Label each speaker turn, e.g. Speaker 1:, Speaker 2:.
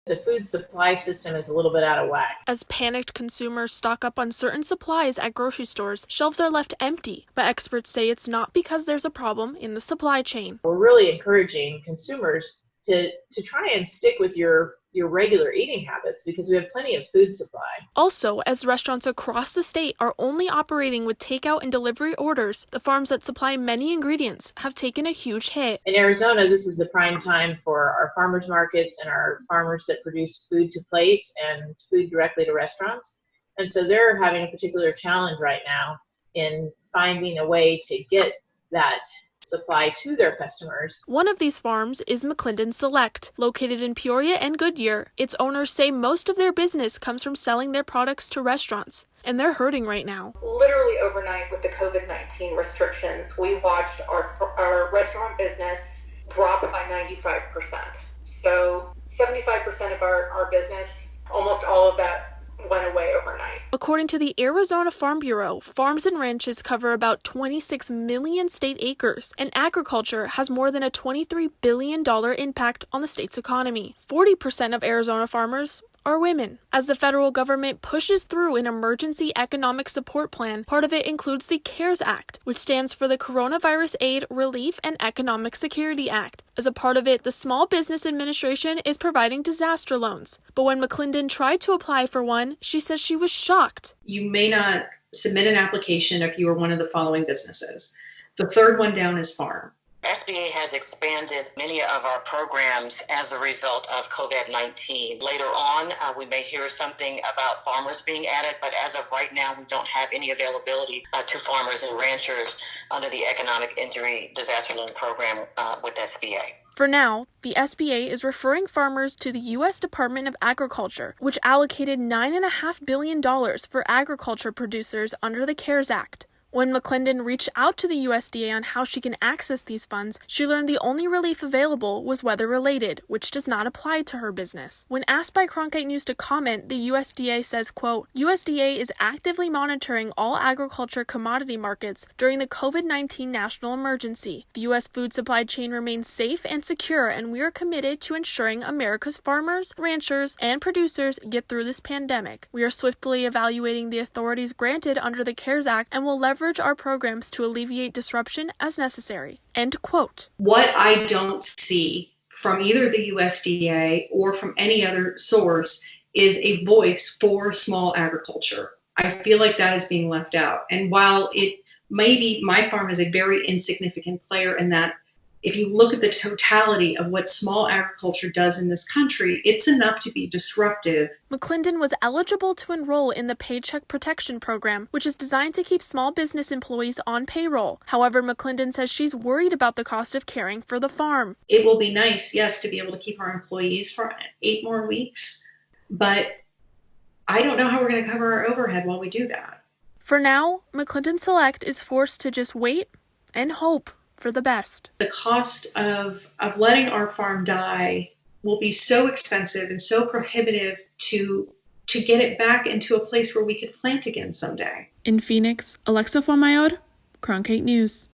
Speaker 1: The food supply system is a little bit out of whack.
Speaker 2: As panicked consumers stock up on certain supplies at grocery stores, shelves are left empty, but experts say it's not because there's a problem in the supply chain.
Speaker 1: We're really encouraging consumers to try and stick with your regular eating habits because we have plenty of food supply.
Speaker 2: Also, as restaurants across the state are only operating with takeout and delivery orders, the farms that supply many ingredients have taken a huge hit.
Speaker 1: In Arizona, this is the prime time for our farmers markets and our farmers that produce food to plate and food directly to restaurants. And so they're having a particular challenge right now in finding a way to get that supply to their customers.
Speaker 2: One of these farms is McClinton Select, located in Peoria and Goodyear. Its owners say most of their business comes from selling their products to restaurants, and they're hurting right now.
Speaker 3: Literally overnight with the COVID-19 restrictions, we watched our restaurant business drop by 95%. So 75% of our business, almost all of that went away overnight.
Speaker 2: According to the Arizona Farm Bureau, farms and ranches cover about 26 million state acres, and agriculture has more than a $23 billion impact on the state's economy. 40% of Arizona farmers are women. As the federal government pushes through an emergency economic support plan, part of it includes the CARES Act, which stands for the Coronavirus Aid, Relief, and Economic Security Act. As a part of it, the Small Business Administration is providing disaster loans. But when McClinton tried to apply for one, she says she was shocked.
Speaker 4: You may not submit an application if you are one of the following businesses. The third one down is farm.
Speaker 5: SBA has expanded many of our programs as a result of COVID-19. Later on, we may hear something about farmers being added, but as of right now, we don't have any availability to farmers and ranchers under the Economic Injury Disaster Loan Program with SBA.
Speaker 2: For now, the SBA is referring farmers to the U.S. Department of Agriculture, which allocated $9.5 billion for agriculture producers under the CARES Act. When McClinton reached out to the USDA on how she can access these funds, she learned the only relief available was weather-related, which does not apply to her business. When asked by Cronkite News to comment, the USDA says, quote, USDA is actively monitoring all agriculture commodity markets during the COVID-19 national emergency. The U.S. food supply chain remains safe and secure, and we are committed to ensuring America's farmers, ranchers, and producers get through this pandemic. We are swiftly evaluating the authorities granted under the CARES Act and will leverage our programs to alleviate disruption as necessary. End quote.
Speaker 4: What I don't see from either the USDA or from any other source is a voice for small agriculture. I feel like that is being left out. And while it may be, my farm is a very insignificant player in that, if you look at the totality of what small agriculture does in this country, it's enough to be disruptive.
Speaker 2: McClinton was eligible to enroll in the Paycheck Protection program, which is designed to keep small business employees on payroll. However, McClinton says she's worried about the cost of caring for the farm.
Speaker 4: It will be nice, yes, to be able to keep our employees for 8 more weeks, but I don't know how we're going to cover our overhead while we do that.
Speaker 2: For now, McClinton Select is forced to just wait and hope for the best.
Speaker 4: The cost of letting our farm die will be so expensive and so prohibitive to get it back into a place where we could plant again someday.
Speaker 2: In Phoenix, Alexa Fuenmayor, Cronkite News.